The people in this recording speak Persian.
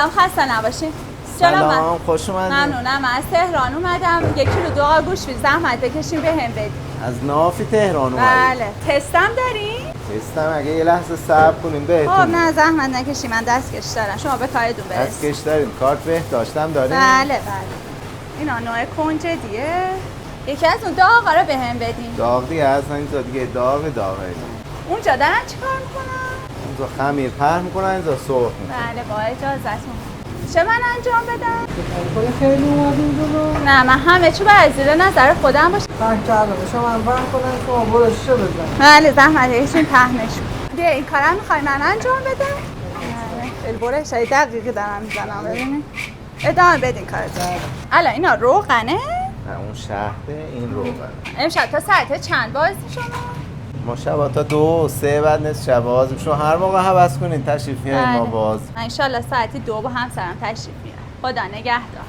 سلام، خسته نباشین. سلام، خوش اومدید. ممنونم. من از تهران اومدم. 1 کیلو دو گوش فیل زحمت بکشین بهم بدید. از نافی تهران اومدید؟ بله. تستم دارین؟ تستم اگه یه لحظه صبر کنیم بهتون. خب نه زحمت نکشین، من دستکش دارم. شما به کارتون برسید. دستکش دارین؟ کارت بهداشتم دارین؟ بله بله. اینا نوع کنجدیه. یکی از اون داغا رو بهم بدین. داغ دیگه هستن اینجا دیگه، داغه. اونجا دارن چیکار میکنن؟ اینجا خمیر پهن میکنن، اینجا سرخ میکنن. بله با اجازهتون. چه من انجام بدم؟ خیلی اومدیم جلو. نه من همه چی باید زیر نظر خودم باشه. پهن کرده باشم من پهن کنم شما برششه بزن. بله زحمت ایشون پهنش بیا این کارم میخوای من انجام بدم؟ بله برش های دقیقی دارم میزنم ببینید. ادامه بدین کارتون. الان اینا روغنه؟ نه اون شهده، این روغن. امشب تا ساعت چند بازی شما؟ ما شبا تا 2 3 بعد نصف شب باز میشون. هر موقع هوس کنین تشریف بیارین ما باز. ان شاءالله ساعت 2 با همسرم تشریف میارم. خدا نگهدار.